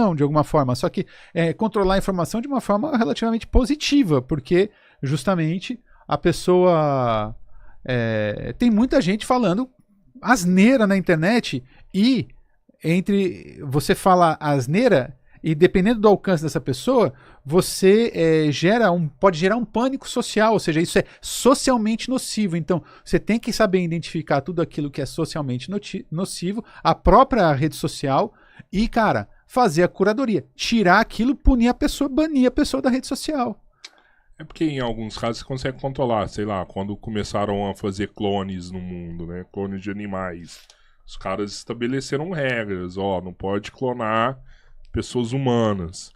informação de alguma forma, só que controlar a informação de uma forma relativamente positiva, porque justamente a pessoa... tem muita gente falando asneira na internet e entre você falar asneira e dependendo do alcance dessa pessoa, você pode gerar um pânico social, ou seja, isso é socialmente nocivo. Então, você tem que saber identificar tudo aquilo que é socialmente nocivo, a própria rede social e, cara, fazer a curadoria. Tirar aquilo, punir a pessoa, banir a pessoa da rede social. É porque em alguns casos você consegue controlar, sei lá, quando começaram a fazer clones no mundo, né? Clones de animais. Os caras estabeleceram regras, não pode clonar pessoas humanas.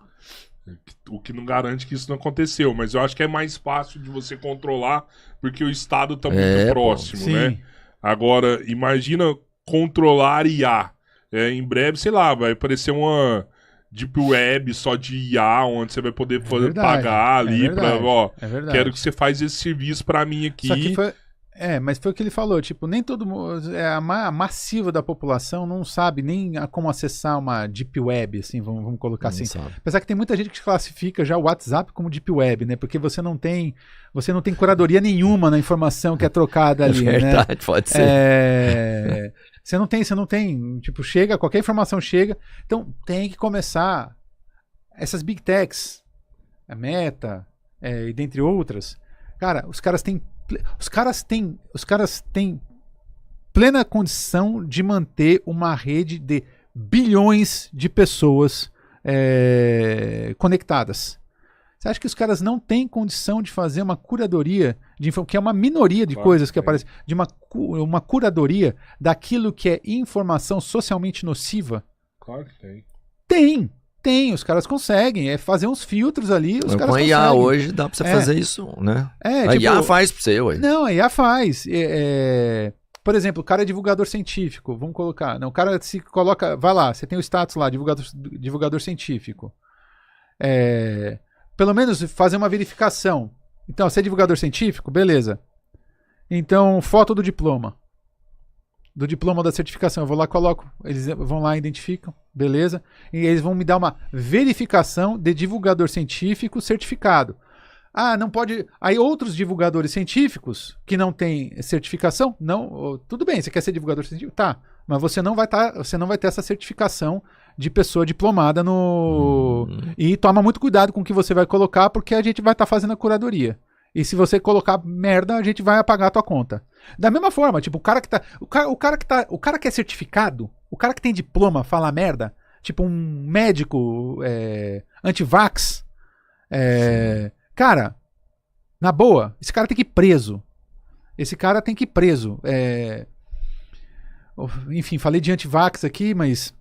O que não garante que isso não aconteceu, mas eu acho que é mais fácil de você controlar porque o Estado tá muito próximo, né? Agora, imagina controlar IA. Em breve, sei lá, vai aparecer uma Deep Web só de IA, onde você vai poder pagar ali quero que você faz esse serviço pra mim aqui. Só que mas foi o que ele falou, tipo, nem todo mundo, a massiva da população não sabe nem como acessar uma Deep Web, assim, vamos colocar assim. Sabe. Apesar que tem muita gente que classifica já o WhatsApp como Deep Web, né? Porque você não tem curadoria nenhuma na informação que é trocada ali, É verdade, né? pode ser. Você não tem, tipo, qualquer informação chega, então tem que começar essas Big Techs, a Meta, e dentre outras, cara, os caras têm plena condição de manter uma rede de bilhões de pessoas conectadas. Você acha que os caras não têm condição de fazer uma curadoria, que é uma minoria de coisas que aparecem, de uma curadoria daquilo que é informação socialmente nociva? Claro que tem. Tem, os caras conseguem, fazer uns filtros ali, os caras conseguem. Com a IA hoje dá pra você fazer isso, né? A IA faz pra você, ué. Não, a IA faz. Por exemplo, o cara é divulgador científico, vamos colocar. Não, o cara se coloca, vai lá, você tem o status lá, divulgador científico. Pelo menos fazer uma verificação. Então, você é divulgador científico? Beleza. Então, foto do diploma. Do diploma da certificação. Eu vou lá, coloco. Eles vão lá, identificam. Beleza. E eles vão me dar uma verificação de divulgador científico certificado. Não pode... Aí outros divulgadores científicos que não têm certificação, não... Tudo bem, você quer ser divulgador científico? Tá. Mas você não vai ter essa certificação de pessoa diplomada no... E toma muito cuidado com o que você vai colocar, porque a gente vai estar fazendo a curadoria. E se você colocar merda, a gente vai apagar a tua conta. Da mesma forma, tipo, o cara que é certificado, o cara que tem diploma fala merda, tipo um médico anti-vax, cara, na boa, esse cara tem que ir preso. Enfim, falei de anti-vax aqui, mas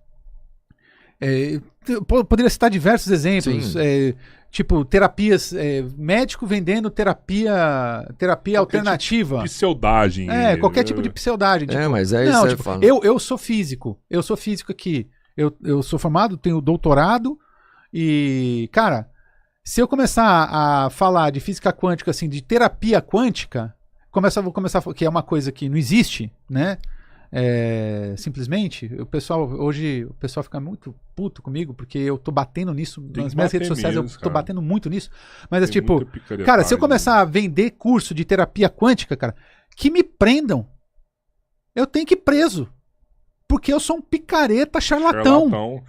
poderia citar diversos exemplos. Tipo, terapias, médico vendendo terapia alternativa. Tipo de pseudagem. Qualquer tipo de pseudagem. Tipo, mas é isso que eu falo. Eu sou físico aqui. Eu sou formado, tenho doutorado e, cara, se eu começar a falar de física quântica, assim, de terapia quântica, vou começar a falar que é uma coisa que não existe, né? Simplesmente, o pessoal fica muito puto comigo porque eu tô batendo nisso nas minhas redes sociais, eu tô batendo muito nisso, mas tipo, cara, se eu começar a vender curso de terapia quântica, cara, que me prendam, eu tenho que ir preso, porque eu sou um picareta charlatão.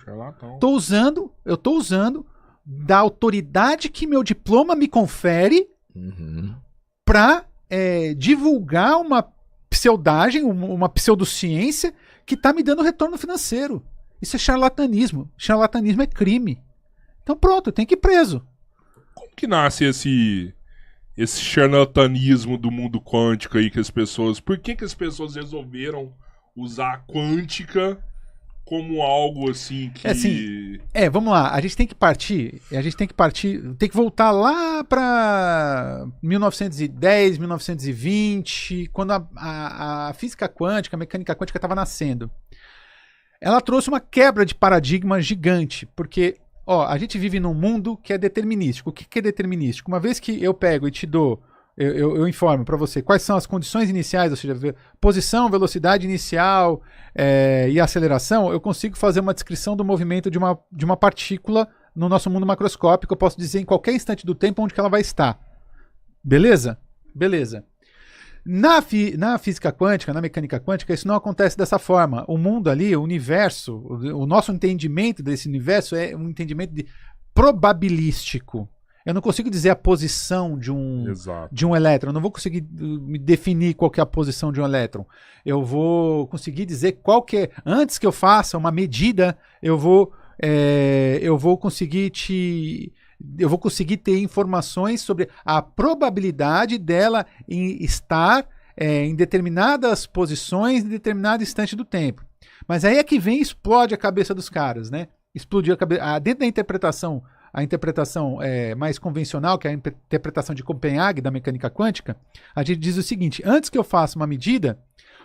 Eu tô usando da autoridade que meu diploma me confere pra divulgar uma pseudagem, uma pseudociência que tá me dando retorno financeiro. Isso é charlatanismo. Charlatanismo é crime. Então pronto, eu tenho que ir preso. Como que nasce esse charlatanismo do mundo quântico aí que as pessoas... Por que as pessoas resolveram usar a quântica como algo assim que... vamos lá, a gente tem que partir, tem que voltar lá para 1910, 1920, quando a física quântica, a mecânica quântica estava nascendo. Ela trouxe uma quebra de paradigma gigante, porque a gente vive num mundo que é determinístico. O que é determinístico? Uma vez que eu pego e te dou eu informo para você quais são as condições iniciais, ou seja, posição, velocidade inicial e aceleração, eu consigo fazer uma descrição do movimento de uma partícula no nosso mundo macroscópico. Eu posso dizer em qualquer instante do tempo onde que ela vai estar. Beleza? Beleza. Na física quântica, na mecânica quântica, isso não acontece dessa forma. O mundo ali, o universo, o nosso entendimento desse universo é um entendimento probabilístico. Eu não consigo dizer a posição de um elétron. Eu não vou conseguir me definir qual que é a posição de um elétron. Eu vou conseguir dizer qual que é. Antes que eu faça uma medida, eu vou conseguir ter informações sobre a probabilidade dela estar em determinadas posições em determinado instante do tempo. Mas aí é que vem e explode a cabeça dos caras, né? Explodiu a cabeça. Dentro da interpretação, a interpretação mais convencional, que é a interpretação de Copenhague da mecânica quântica, a gente diz o seguinte: antes que eu faça uma medida,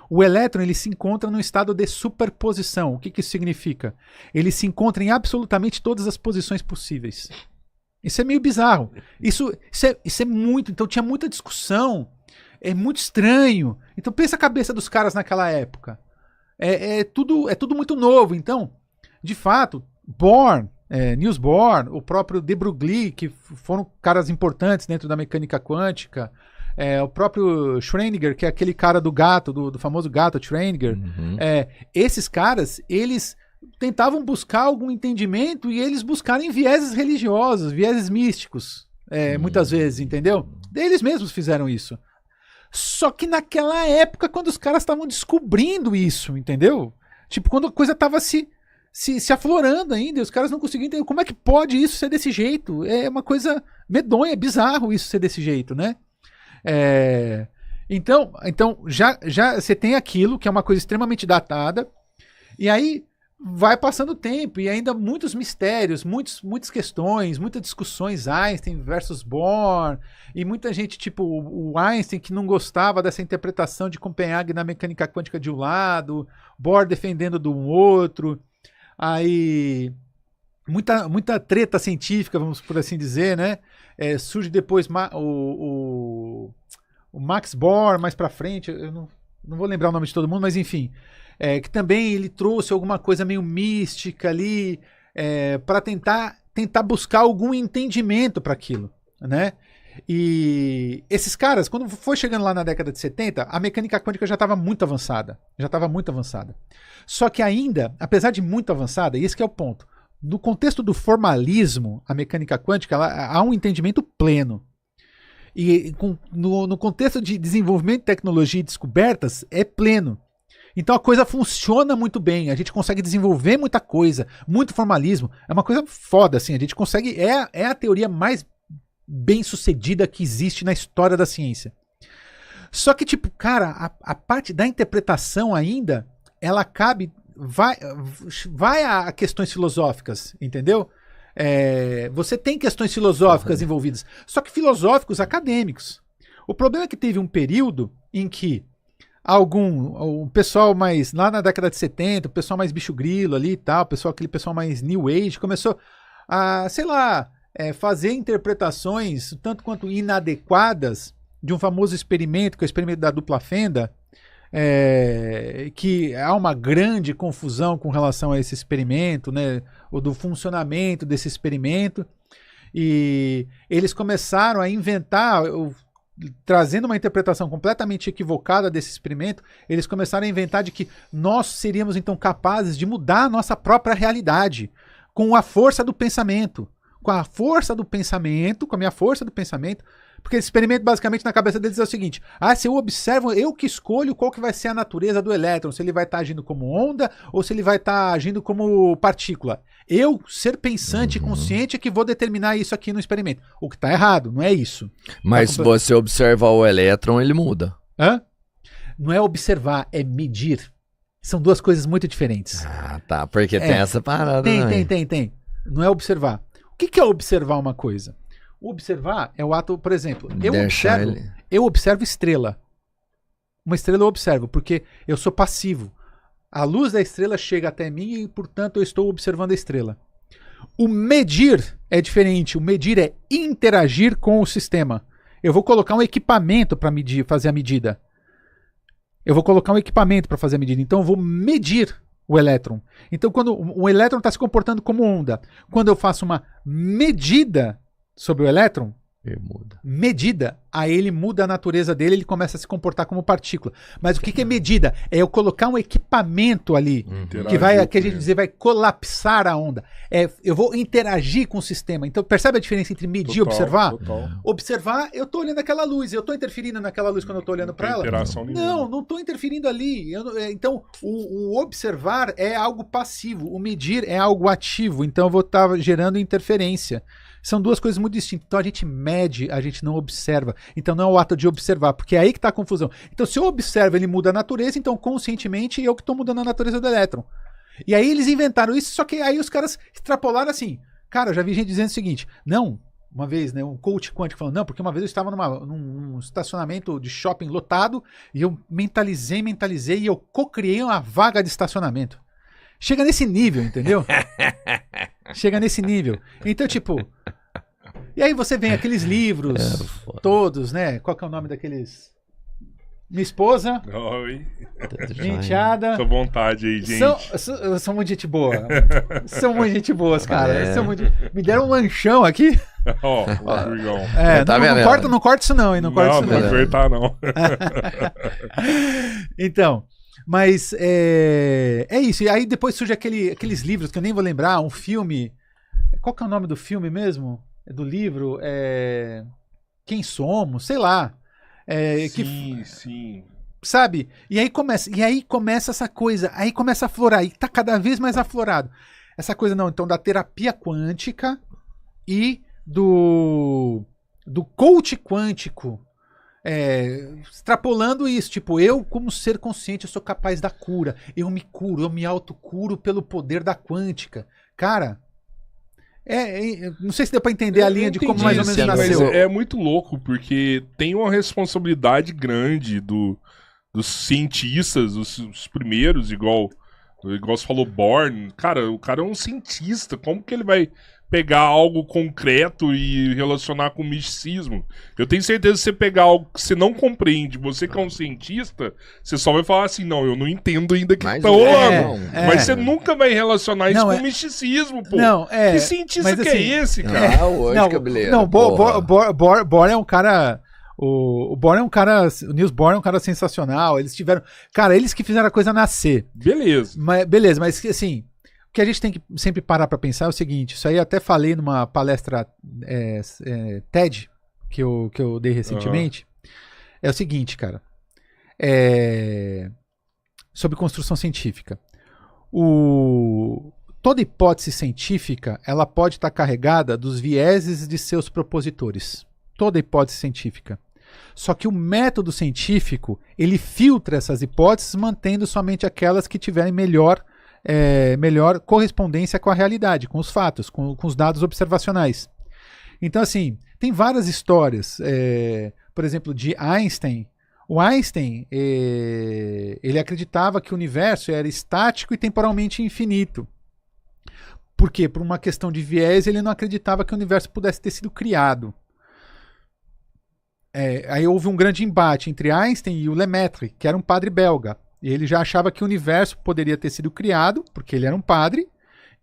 o elétron ele se encontra num estado de superposição. O que isso significa? Ele se encontra em absolutamente todas as posições possíveis. Isso é meio bizarro. Isso é muito. Então tinha muita discussão. É muito estranho. Então pensa a cabeça dos caras naquela época. É tudo muito novo. Então, de fato, Niels Bohr, o próprio de Broglie, que foram caras importantes dentro da mecânica quântica, o próprio Schrödinger, que é aquele cara do gato, do famoso gato Schrödinger. Esses caras, eles tentavam buscar algum entendimento e eles buscaram em vieses religiosos, vieses místicos, muitas vezes, entendeu? Eles mesmos fizeram isso. Só que naquela época, quando os caras estavam descobrindo isso, entendeu? Tipo, quando a coisa estava se aflorando ainda, os caras não conseguiam entender como é que pode isso ser desse jeito. É uma coisa medonha, é bizarro isso ser desse jeito, né? Então já você tem aquilo que é uma coisa extremamente datada, e aí vai passando o tempo e ainda muitos mistérios, muitas questões, muitas discussões, Einstein versus Bohr, e muita gente, tipo o Einstein, que não gostava dessa interpretação de Copenhague na mecânica quântica de um lado, Bohr defendendo do outro, aí muita treta científica, vamos por assim dizer, né? Surge depois o Max Bohr, mais pra frente, eu não vou lembrar o nome de todo mundo, mas enfim, que também ele trouxe alguma coisa meio mística ali, para tentar buscar algum entendimento para aquilo, né? E esses caras, quando foi chegando lá na década de 70, a mecânica quântica já estava muito avançada. Só que ainda, apesar de muito avançada, e esse que é o ponto, no contexto do formalismo, a mecânica quântica há um entendimento pleno. E no contexto de desenvolvimento de tecnologia e descobertas, é pleno. Então a coisa funciona muito bem, a gente consegue desenvolver muita coisa, muito formalismo. É uma coisa foda, assim, a gente consegue. É a teoria mais bem sucedida que existe na história da ciência. Só que, tipo, cara, a parte da interpretação ainda, ela vai a questões filosóficas, entendeu? Você tem questões filosóficas envolvidas, só que filosóficos acadêmicos. O problema é que teve um período em que o pessoal mais, lá na década de 70, o pessoal mais bicho grilo ali e tal, aquele pessoal mais New Age, começou a, sei lá, fazer interpretações tanto quanto inadequadas de um famoso experimento, que é o experimento da dupla fenda, que há uma grande confusão com relação a esse experimento, né, ou do funcionamento desse experimento, e eles começaram a inventar, trazendo uma interpretação completamente equivocada desse experimento, eles começaram a inventar de que nós seríamos então capazes de mudar a nossa própria realidade com a força do pensamento. Com a minha força do pensamento, porque esse experimento basicamente na cabeça deles é o seguinte: se eu observo, eu que escolho qual que vai ser a natureza do elétron, se ele vai estar agindo como onda ou se ele vai estar agindo como partícula. Eu, ser pensante e consciente, é que vou determinar isso aqui no experimento. O que está errado, não é isso. Mas se você observar o elétron, ele muda. Não é observar, é medir. São duas coisas muito diferentes. Tá, porque tem essa parada. Tem. Não é observar. O que é observar uma coisa? O observar é o ato, por exemplo, eu observo estrela. Uma estrela eu observo, porque eu sou passivo. A luz da estrela chega até mim e, portanto, eu estou observando a estrela. O medir é diferente. O medir é interagir com o sistema. eu vou colocar um equipamento para fazer a medida. Eu vou colocar um equipamento para fazer a medida. Então eu vou medir o elétron. Então quando o elétron está se comportando como onda, quando eu faço uma medida sobre o elétron, medida, aí ele muda a natureza dele, ele começa a se comportar como partícula. Mas o que é medida? É eu colocar um equipamento ali, que a gente dizer vai colapsar a onda. Eu vou interagir com o sistema. Então percebe a diferença entre medir e observar? Total. Observar, eu estou olhando aquela luz, eu estou interferindo naquela luz quando eu estou olhando para ela? Não estou interferindo ali. Então o observar é algo passivo, o medir é algo ativo. Então eu vou estar gerando interferência. São duas coisas muito distintas. Então a gente mede, a gente não observa. Então não é o ato de observar, porque é aí que está a confusão. Então se eu observo, ele muda a natureza, então conscientemente eu que estou mudando a natureza do elétron. E aí eles inventaram isso, só que aí os caras extrapolaram assim. Cara, eu já vi gente dizendo o seguinte, não, uma vez, né, um coach quântico falando, não, porque uma vez eu estava num estacionamento de shopping lotado e eu mentalizei e eu co-criei uma vaga de estacionamento. Chega nesse nível, entendeu? Chega nesse nível. Então, tipo... E aí você vem aqueles livros todos, né? Qual que é o nome daqueles... Minha esposa. Oi. Enteada. Tô à vontade aí, gente. São muito gente boa. São muito gente boas, cara. Me deram um lanchão aqui. Não corta isso não, hein? Não corta isso não. Não, apertar não. Então... Mas é isso. E aí depois surge aqueles livros que eu nem vou lembrar, um filme. Qual que é o nome do filme mesmo? Do livro? Quem Somos? Sei lá. Sim. Sabe? E aí começa essa coisa. Aí começa a aflorar. E tá cada vez mais aflorado. Essa coisa não, então, da terapia quântica e do coach quântico. Extrapolando isso, tipo, eu como ser consciente eu sou capaz da cura, eu me curo, eu me autocuro pelo poder da quântica. Cara, não sei se deu pra entender a linha de como mais ou menos nasceu. Mas é muito louco, porque tem uma responsabilidade grande dos cientistas, os primeiros, igual você falou, Born. Cara, o cara é um cientista, como que ele vai pegar algo concreto e relacionar com misticismo? Eu tenho certeza que você pegar algo que você não compreende, você que é um cientista, você só vai falar assim, não, eu não entendo ainda o que tá rolando. Mas você nunca vai relacionar isso com misticismo, pô. Que cientista que é esse, cara? Bohr é um cara... O Bohr é um cara... O Niels Bohr é um cara sensacional. Eles tiveram... Cara, eles que fizeram a coisa nascer. Beleza, mas assim... O que a gente tem que sempre parar para pensar é o seguinte, isso aí eu até falei numa palestra TED que eu dei recentemente, é o seguinte, cara, sobre construção científica. Toda hipótese científica, ela pode estar carregada dos vieses de seus propositores. Toda hipótese científica. Só que o método científico, ele filtra essas hipóteses, mantendo somente aquelas que tiverem melhor correspondência com a realidade, com os fatos, com os dados observacionais. Então, assim, tem várias histórias, por exemplo, de Einstein. O Einstein, ele acreditava que o universo era estático e temporalmente infinito. Por quê? Por uma questão de viés, ele não acreditava que o universo pudesse ter sido criado. Aí houve um grande embate entre Einstein e o Lemaitre, que era um padre belga. Ele já achava que o universo poderia ter sido criado, porque ele era um padre,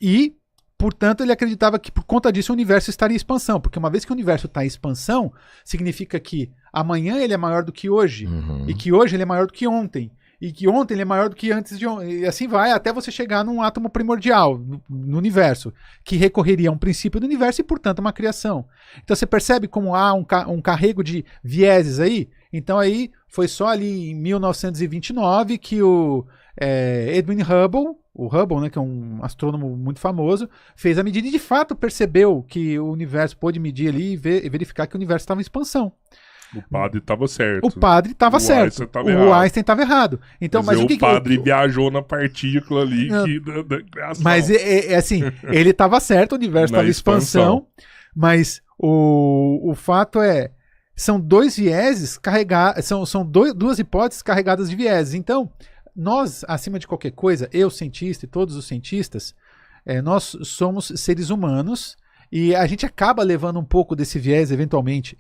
e, portanto, ele acreditava que por conta disso o universo estaria em expansão, porque uma vez que o universo está em expansão, significa que amanhã ele é maior do que hoje, e que hoje ele é maior do que ontem, e que ontem ele é maior do que antes de ontem, e assim vai até você chegar num átomo primordial no universo, que recorreria a um princípio do universo e, portanto, uma criação. Então você percebe como há um carrego de vieses aí? Então aí foi só ali em 1929 que o Edwin Hubble, né, que é um astrônomo muito famoso, fez a medida e de fato percebeu que o universo pôde medir ali e verificar que o universo estava em expansão. O padre estava certo. O padre estava certo. O Einstein estava errado. Então, mas o padre viajou na partícula ali da criação. Mas assim, ele estava certo, o universo estava em expansão, mas o fato são dois vieses carregados, são duas hipóteses carregadas de vieses. Então, nós, acima de qualquer coisa, eu, cientista e todos os cientistas, nós somos seres humanos e a gente acaba levando um pouco desse viés, eventualmente,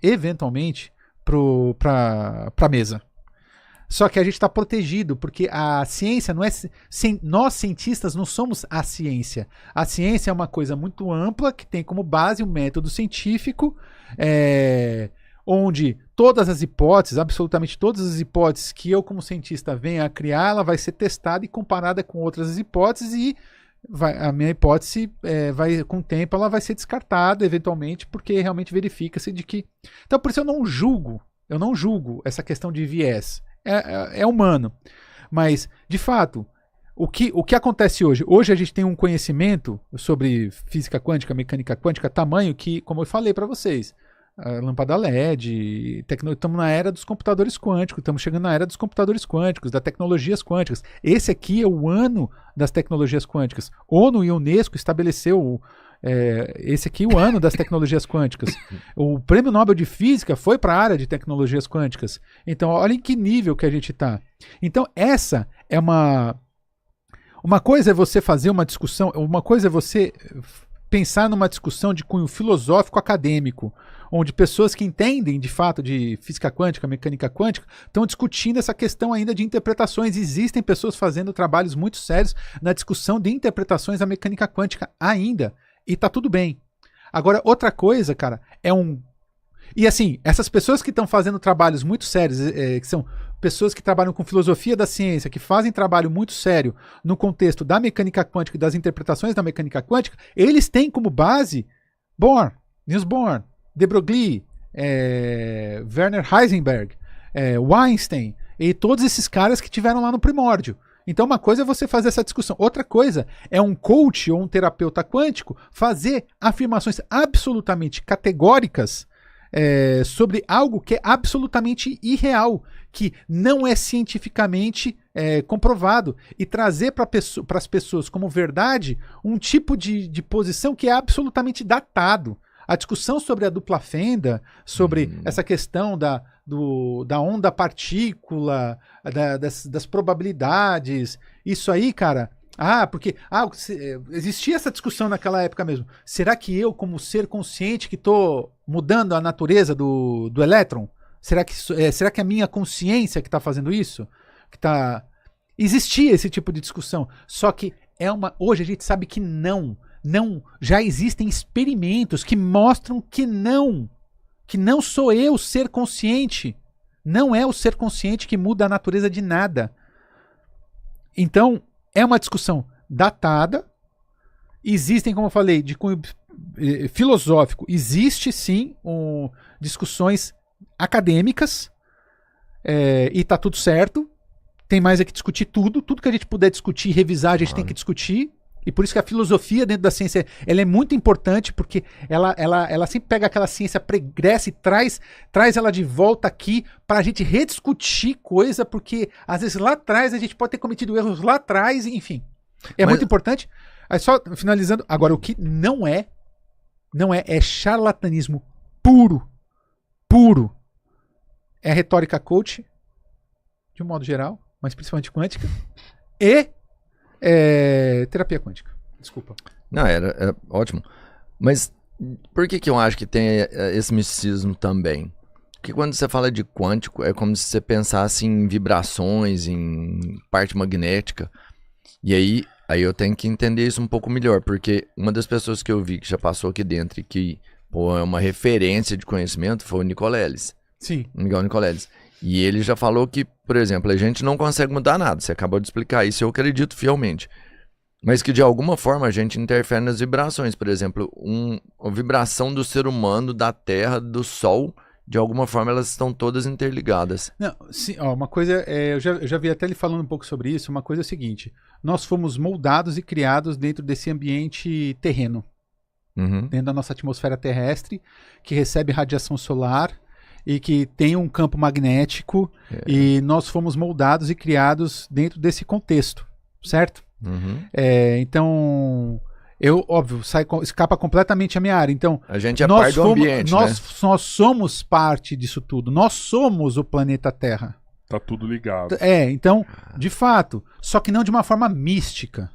pra mesa. Só que a gente está protegido, porque a ciência não é... Nós, cientistas, não somos a ciência. A ciência é uma coisa muito ampla, que tem como base um método científico, onde todas as hipóteses, absolutamente todas as hipóteses que eu, como cientista, venha a criar, ela vai ser testada e comparada com outras hipóteses e a minha hipótese, com o tempo, ela vai ser descartada, eventualmente, porque realmente verifica-se de que... Então, por isso eu não julgo essa questão de viés. É humano. Mas, de fato, o que acontece hoje? Hoje a gente tem um conhecimento sobre física quântica, mecânica quântica, tamanho que, como eu falei para vocês, a lâmpada LED, estamos na era dos computadores quânticos, estamos chegando na era dos computadores quânticos, das tecnologias quânticas. Esse aqui é o ano das tecnologias quânticas. ONU e Unesco estabeleceu esse aqui o ano das tecnologias quânticas. O Prêmio Nobel de Física foi para a área de tecnologias quânticas. Então, olha em que nível que a gente está. Então, essa é uma coisa é você fazer uma discussão, uma coisa é você pensar numa discussão de cunho filosófico acadêmico, onde pessoas que entendem de fato de física quântica, mecânica quântica, estão discutindo essa questão ainda de interpretações. Existem pessoas fazendo trabalhos muito sérios na discussão de interpretações da mecânica quântica ainda. E tá tudo bem. Agora, outra coisa, cara, E assim, essas pessoas que estão fazendo trabalhos muito sérios, que são pessoas que trabalham com filosofia da ciência, que fazem trabalho muito sério no contexto da mecânica quântica e das interpretações da mecânica quântica, eles têm como base Bohr, Niels Bohr, de Broglie, Werner Heisenberg, Einstein, e todos esses caras que tiveram lá no primórdio. Então uma coisa é você fazer essa discussão. Outra coisa é um coach ou um terapeuta quântico fazer afirmações absolutamente categóricas sobre algo que é absolutamente irreal, que não é cientificamente comprovado, e trazer para as pessoas como verdade um tipo de posição que é absolutamente datado. A discussão sobre a dupla fenda, sobre essa questão da onda partícula, das probabilidades, isso aí, cara, porque existia essa discussão naquela época mesmo. Será que eu, como ser consciente, que estou mudando a natureza do elétron? Será que é a minha consciência que está fazendo isso? Existia esse tipo de discussão, só que hoje a gente sabe que não, já existem experimentos que mostram que não sou eu ser consciente, não é o ser consciente que muda a natureza de nada. Então, é uma discussão datada, existem, como eu falei, de cunho filosófico, existe sim discussões acadêmicas, e está tudo certo, tem mais é que discutir tudo que a gente puder discutir e revisar, a gente tem que discutir. E por isso que a filosofia dentro da ciência ela é muito importante, porque ela sempre pega aquela ciência pregressa e traz ela de volta aqui para a gente rediscutir coisa, porque às vezes lá atrás a gente pode ter cometido erros lá atrás, enfim. Muito importante. Aí só finalizando, agora o que não é charlatanismo puro. É retórica coach, de um modo geral, mas principalmente quântica, e terapia quântica. Desculpa. Não, era ótimo. Mas por que eu acho que tem esse misticismo também? Porque quando você fala de quântico, é como se você pensasse em vibrações, em parte magnética. E aí eu tenho que entender isso um pouco melhor, porque uma das pessoas que eu vi que já passou aqui dentro e que é uma referência de conhecimento foi o Nicoleles. Sim. Miguel Nicoleles. E ele já falou que, por exemplo, a gente não consegue mudar nada. Você acabou de explicar isso, eu acredito fielmente. Mas que de alguma forma a gente interfere nas vibrações. Por exemplo, a vibração do ser humano, da Terra, do Sol, de alguma forma elas estão todas interligadas. Não, sim, uma coisa, eu já vi até ele falando um pouco sobre isso. Uma coisa é o seguinte: nós fomos moldados e criados dentro desse ambiente terreno. Dentro da nossa atmosfera terrestre, que recebe radiação solar e que tem um campo magnético, e nós fomos moldados e criados dentro desse contexto, certo? Então, óbvio, escapa completamente a minha área. Então, a gente é parte do ambiente, nós somos parte disso tudo. Nós somos o planeta Terra. Tá tudo ligado. Então, de fato, só que não de uma forma mística.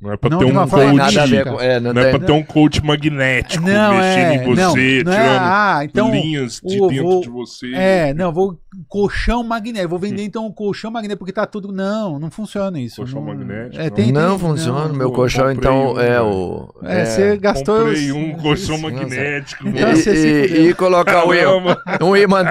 Não é pra Não ter de uma um forma coach. nada a ver mística. com. Não Não é tem. pra ter um coach magnético Não, mexendo em você, não é, tirando então linhas de eu dentro vou- de você. não, vou colchão magnético, vou vender então um colchão magnético, porque tá tudo, não funciona isso. Colchão não, magnético, Não funciona. não. Meu eu colchão, comprei então, um, é velho. o. Você gastou... Comprei um colchão isso. magnético. Então, mano. você se fudeu. E colocar Caramba. um ímã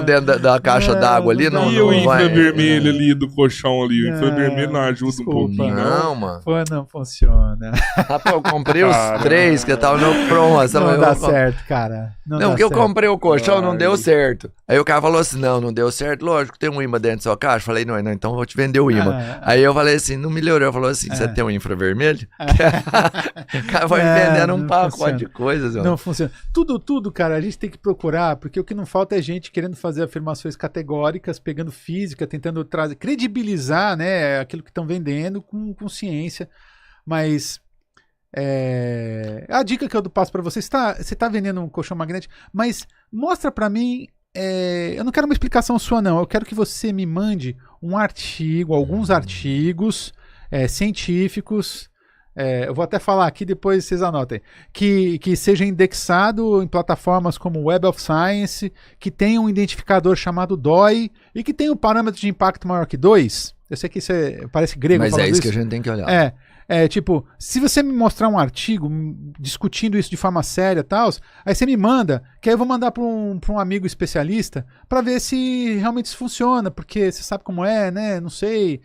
dentro da caixa Não, d'água ali, não não, E dá. o não vai. infravermelho ali do colchão ali? O infravermelho não ajuda desculpa. um pouquinho, não? Não, mano. Pô, não funciona. Rapaz, eu comprei os Caramba. 3 que estavam no promoção. Não eu- dá certo, cara. Não Não, dá porque eu certo. comprei o colchão, não Ai. deu certo. Aí o cara falou assim: não deu certo. Lógico, tem um imã dentro da sua caixa. Falei, não, então eu vou te vender o imã. Aí eu falei assim: não melhorou. Eu falou assim: você tem um infravermelho? O cara vai me vendendo um não pacote funciona. de coisas. Não funciona. Tudo, cara, a gente tem que procurar, porque o que não falta é gente querendo fazer afirmações categóricas, pegando física, tentando trazer, credibilizar, né, aquilo que estão vendendo com ciência. Mas a dica que eu passo para você tá vendendo um colchão magnético, mas mostra para mim. Eu não quero uma explicação sua, não. Eu quero que você me mande um artigo, alguns artigos científicos. Eu vou até falar aqui, depois vocês anotem. Que seja indexado em plataformas como Web of Science, que tenha um identificador chamado DOI e que tenha um parâmetro de impacto maior que 2. Eu sei que isso parece grego. Mas é falando isso que a gente tem que olhar. Tipo, se você me mostrar um artigo discutindo isso de forma séria e tal, aí você me manda, que aí eu vou mandar para um amigo especialista para ver se realmente isso funciona, porque você sabe como é, né? Não sei.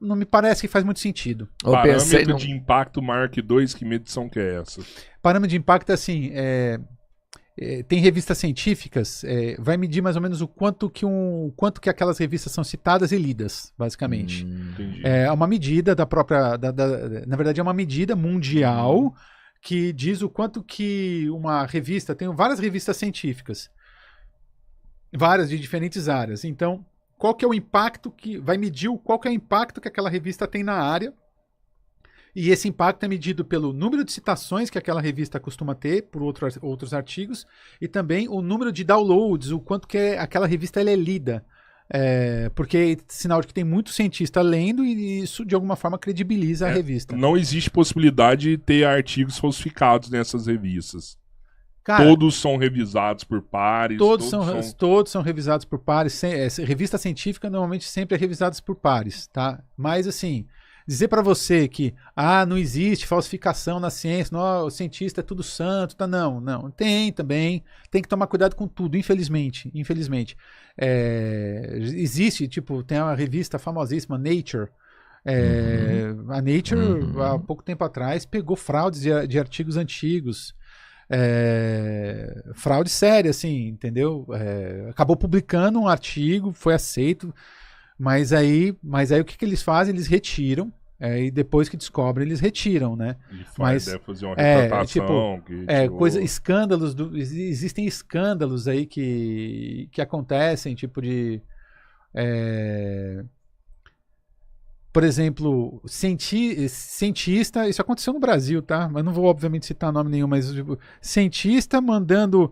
Não me parece que faz muito sentido. Eu pensei Parâmetro de impacto maior que 2, que medição que é essa? Parâmetro de impacto é assim. Tem revistas científicas, vai medir mais ou menos o quanto que aquelas revistas são citadas e lidas, basicamente. Entendi. É uma medida da própria. Na verdade, é uma medida mundial que diz o quanto que uma revista. Tem várias revistas científicas, várias de diferentes áreas. Então, qual que é o impacto que. Vai medir qual que é o impacto que aquela revista tem na área. E esse impacto é medido pelo número de citações que aquela revista costuma ter por outros artigos e também o número de downloads, o quanto que aquela revista ela é lida. Porque é sinal de que tem muito cientista lendo e isso de alguma forma credibiliza a revista. Não existe possibilidade de ter artigos falsificados nessas revistas. Cara, Todos são revisados por pares. todos são revisados por pares. Revista científica normalmente sempre é revisada por pares, tá? Mas assim, dizer para você que não existe falsificação na ciência, não, o cientista é tudo santo, tá? Não, tem também, tem que tomar cuidado com tudo, infelizmente. Existe, tipo, tem uma revista famosíssima, Nature. A Nature, há pouco tempo atrás, pegou fraudes de artigos antigos. Fraude séria, assim, entendeu? Acabou publicando um artigo, foi aceito. Mas aí o que eles fazem? Eles retiram, e depois que descobrem, eles retiram, né? Mas deve fazer uma retratação. Escândalos, existem escândalos aí que acontecem, tipo de... por exemplo, cientista, isso aconteceu no Brasil, tá? Mas não vou, obviamente, citar nome nenhum, mas tipo, cientista mandando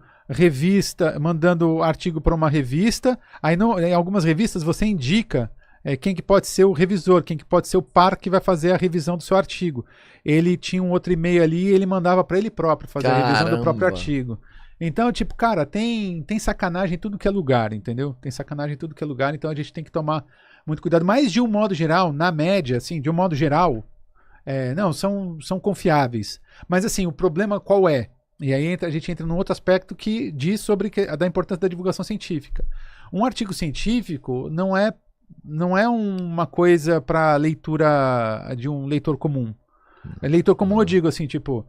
artigo para uma revista, aí em algumas revistas você indica quem que pode ser o revisor, quem que pode ser o par que vai fazer a revisão do seu artigo. Ele tinha um outro e-mail ali e ele mandava para ele próprio fazer a revisão do próprio artigo. Então, tipo, cara, tem sacanagem em tudo que é lugar, entendeu? Tem sacanagem em tudo que é lugar, então a gente tem que tomar muito cuidado. Mas de um modo geral, na média, assim, de um modo geral, são confiáveis. Mas assim, o problema qual é? E aí a gente entra num outro aspecto que diz da importância da divulgação científica. Um artigo científico não é uma coisa para leitura de um leitor comum. Leitor comum eu digo assim, tipo,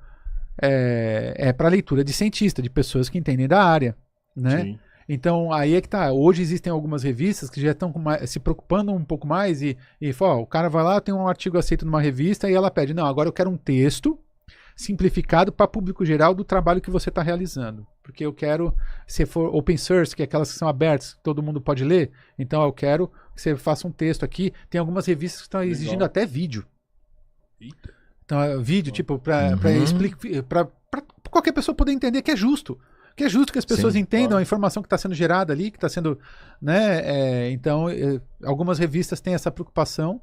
para leitura de cientista, de pessoas que entendem da área, né? Sim. Então, aí é que tá. Hoje existem algumas revistas que já estão se preocupando um pouco mais e fala, o cara vai lá, tem um artigo aceito numa revista e ela pede, não, agora eu quero um texto simplificado para público geral do trabalho que você está realizando. Porque eu quero, se for open source, que é aquelas que são abertas, que todo mundo pode ler, então eu quero que você faça um texto aqui. Tem algumas revistas que estão exigindo até vídeo. Eita. Então, vídeo, tipo, para qualquer pessoa poder entender que é justo. Que é justo que as pessoas entendam a informação que está sendo gerada ali, que está sendo, né? Então, algumas revistas têm essa preocupação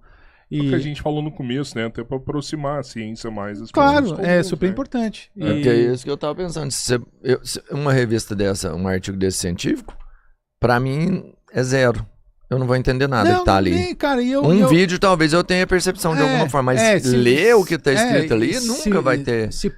É o que a gente falou no começo, né? Até pra aproximar a ciência mais das Claro, pessoas é comuns, super né? importante. É porque é isso que eu tava pensando. Se uma revista dessa, um artigo desse científico, pra mim é zero. Eu não vou entender nada que tá ali. Nem, cara, Vídeo talvez eu tenha percepção de alguma forma, mas ler o que tá escrito ali nunca vai ter. Se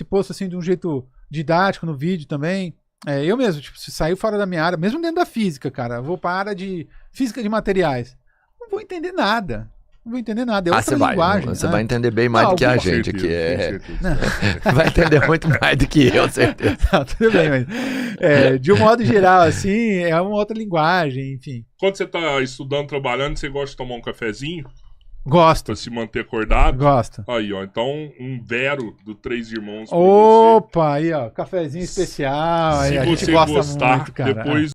posto assim de um jeito didático no vídeo também. Eu mesmo, tipo, se sair fora da minha área, mesmo dentro da física, cara, eu vou pra área de física de materiais. Não vou entender nada. Não vou entender nada. É outra linguagem. Você vai entender bem mais do que a gente aqui. Certeza. Vai entender muito mais do que eu, certeza. Não, tudo bem, mas de um modo geral, assim, é uma outra linguagem, enfim. Quando você tá estudando, trabalhando, você gosta de tomar um cafezinho? Gosto. Pra se manter acordado? Gosto. Aí, ó. Então, um Vero do Três Irmãos pra Opa, aí, ó. Cafezinho especial. Aí, Se a gente você gosta gostar, muito, cara. depois